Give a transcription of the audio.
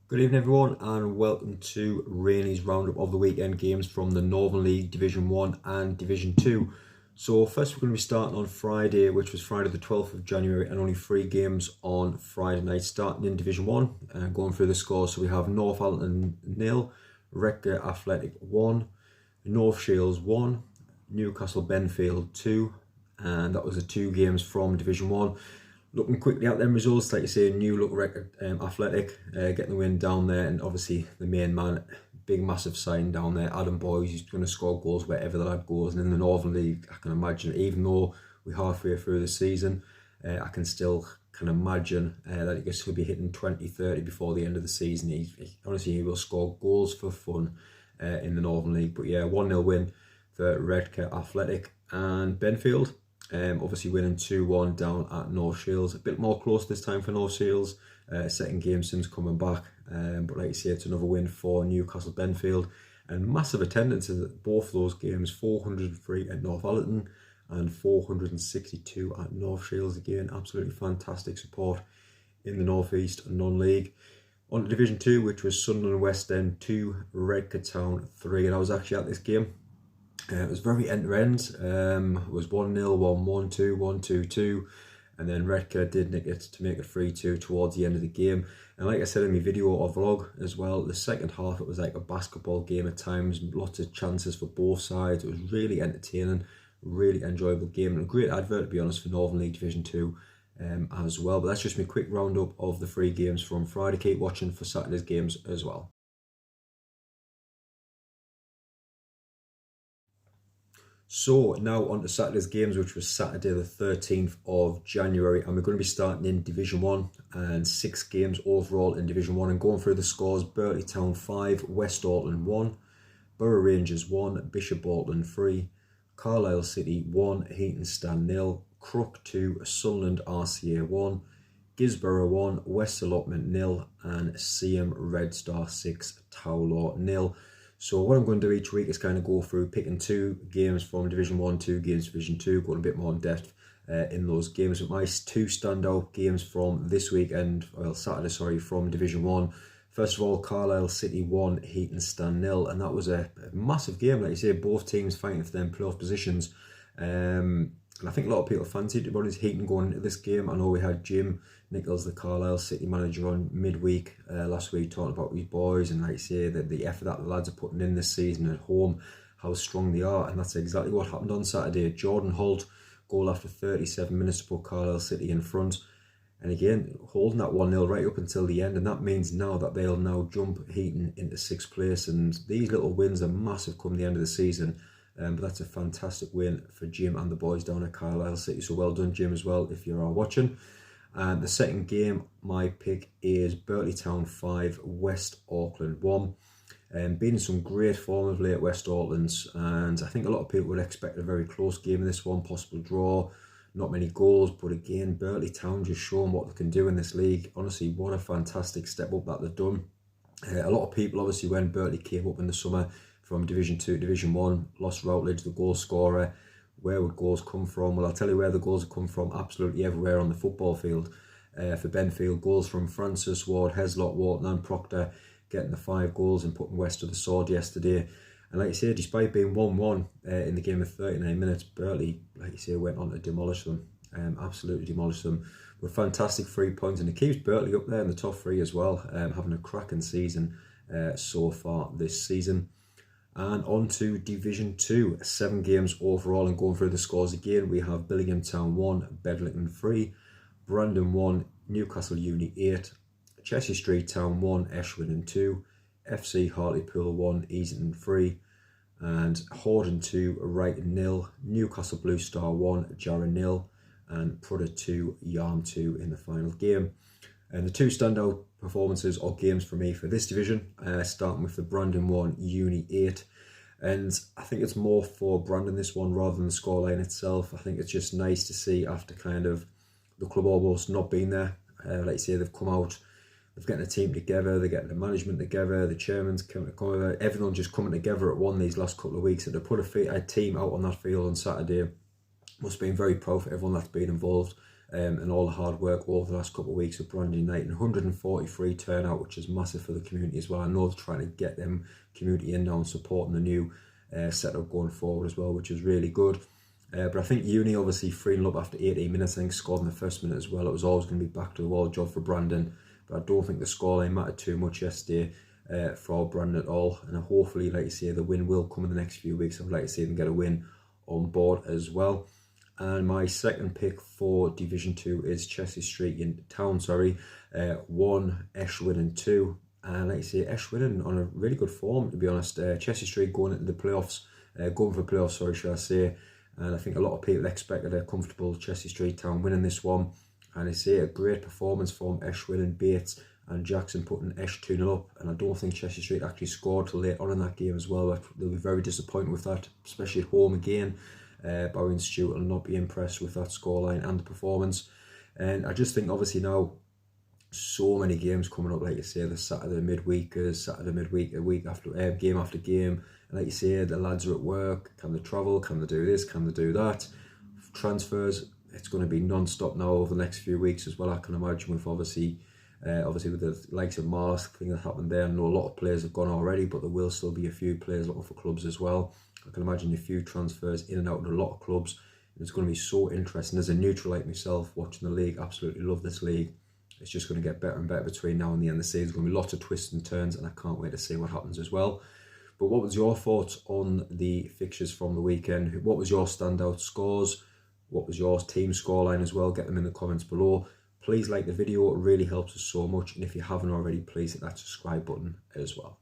Good evening everyone and welcome to Rainey's roundup of the weekend games from the Northern League Division 1 and Division 2. So first we're going to be starting on Friday, which was Friday the 12th of January, and only 3 games on Friday night, starting in Division 1 and going through the scores. So we have Northallerton 0, Redcar Athletic 1, North Shields 1, Newcastle Benfield 2, and that was the 2 games from Division 1. Looking quickly at them results, like you say, New Look Record Athletic getting the win down there, and obviously the main man, big massive sign down there, Adam Boyes, he's going to score goals wherever the lad goes. And in the Northern League, I can imagine, even though we're halfway through the season, I can still kind of imagine that he could be hitting 20, 30 before the end of the season. Honestly, he will score goals for fun in the Northern League. But yeah, 1-0 win for Redcar Athletic. And Benfield, obviously winning 2-1 down at North Shields. A bit more close this time for North Shields. Second game since coming back. But like you say, it's another win for Newcastle Benfield. And massive attendance at both of those games. 403 at Northallerton and 462 at North Shields. Again, absolutely fantastic support in the North East Non-League. On to Division 2, which was Sunderland West End 2, Redcar Town 3. And I was actually at this game. It was very end-to-end. It was 1-0, 1-1, 2-1, 2-2, and then Redcar did nick it to make it 3-2 towards the end of the game. And like I said in my video or vlog as well, the second half, it was like a basketball game at times, lots of chances for both sides. It was really entertaining, really enjoyable game, and a great advert, to be honest, for Northern League Division 2 as well. But that's just my quick roundup of the 3 games from Friday. Keep watching for Saturday's games as well. So now on to Saturday's games, which was Saturday the 13th of January, and we're going to be starting in Division 1 and 6 games overall in Division 1, and going through the scores: Berkeley Town 5, West Auckland 1, Borough Rangers 1, Bishop Auckland 3, Carlisle City 1, Heatonstown 0, Crook 2, Sunderland RCA 1, Gisborough 1, West Allotment 0, and Seaham Red Star 6, Towlaw 0. So what I'm going to do each week is kind of go through picking 2 games from Division 1, 2 games Division 2, going a bit more in depth in those games. But my 2 standout games from this weekend, well, Saturday, sorry, from Division 1. First of all, Carlisle City 1, Heatonstown 0, and that was a massive game. Like you say, both teams fighting for them playoff positions. And I think a lot of people fancied about his Heaton going into this game. I know we had Jim Nichols, the Carlisle City manager, on midweek last week, talking about these boys, and like you say, the effort that the lads are putting in this season at home, how strong they are, and that's exactly what happened on Saturday. Jordan Holt, goal after 37 minutes to put Carlisle City in front, and again, holding that 1-0 right up until the end, and that means now that they'll now jump Heaton into 6th place, and these little wins are massive come the end of the season. But that's a fantastic win for Jim and the boys down at Carlisle City. So well done, Jim, as well, if you are watching. And the second game, my pick is Berkeley Town 5, West Auckland 1. Been in some great form of late, West Auckland's, and I think a lot of people would expect a very close game in this one, possible draw, not many goals. But again, Berkeley Town just showing what they can do in this league. Honestly, what a fantastic step up that they've done. A lot of people, obviously, when Berkeley came up in the summer, from Division 2 to Division 1, lost Routledge, the goal scorer. Where would goals come from? Well, I'll tell you where the goals have come from, absolutely everywhere on the football field. For Benfield, goals from Francis, Ward, Heslop, Wharton and Proctor, getting the 5 goals and putting West to the sword yesterday. And like you say, despite being 1-1 in the game of 39 minutes, Berkeley, like you say, went on to demolish them. Absolutely demolish them with fantastic 3 points, and it keeps Berkeley up there in the top 3 as well, having a cracking season so far this season. And on to Division 2, 7 games overall, and going through the scores again, we have Billingham Town 1, Bedlington 3, Brandon 1, Newcastle Uni 8, Cheshire Street Town 1, Eshwin 2, FC Hartlepool 1, Easington 3, and Horden 2, Wrighton 0, Newcastle Blue Star 1, Jarrah 0, and Prudder 2, Yarm 2 in the final game. And the 2 standout performances or games for me for this division, starting with the Brandon 1, Uni 8. And I think it's more for Brandon, this one, rather than the scoreline itself. I think it's just nice to see, after kind of the club almost not being there. Like you say, they've come out, they've getting a team together, they're getting the management together, the chairman's coming, everyone just coming together at one these last couple of weeks. And to put a team out on that field on Saturday must have been very proud for everyone that's been involved. and all the hard work over the last couple of weeks of Brandon United. 143 turnout, which is massive for the community as well. I know they're trying to get them community in now and supporting the new setup going forward as well, which is really good. But I think Uni obviously 3-0 up after 18 minutes. I think scored in the first minute as well. It was always going to be back to the wall job for Brandon, but I don't think the scoreline mattered too much yesterday for Brandon at all. And hopefully, like you say, the win will come in the next few weeks. I'd like to see them get a win on board as well. And my second pick for Division 2 is Chelsea Street in Town, 1, Esh winning 2. And like you say, Esh winning on a really good form, to be honest. Chelsea Street going into the playoffs, going for playoffs, should I say. And I think a lot of people expected a comfortable Chelsea Street Town winning this one. And I say a great performance from Esh winning, Bates and Jackson putting Esh 2-0 up. And I don't think Chelsea Street actually scored till late on in that game as well. They'll be very disappointed with that, especially at home again. Barry and Stewart will not be impressed with that scoreline and the performance. And I just think obviously now so many games coming up, like you say, the Saturday midweek, a week after game after game. And like you say, the lads are at work. Can they travel? Can they do this? Can they do that? Transfers, it's going to be non-stop now over the next few weeks as well. I can imagine with obviously with the likes of Mask thing that happened there. I know a lot of players have gone already, but there will still be a few players looking for clubs as well. I can imagine a few transfers in and out of a lot of clubs. It's going to be so interesting. As a neutral like myself, watching the league, absolutely love this league. It's just going to get better and better between now and the end of the season. There's going to be lots of twists and turns, and I can't wait to see what happens as well. But what was your thoughts on the fixtures from the weekend? What was your standout scores? What was your team scoreline as well? Get them in the comments below. Please like the video, it really helps us so much. And if you haven't already, please hit that subscribe button as well.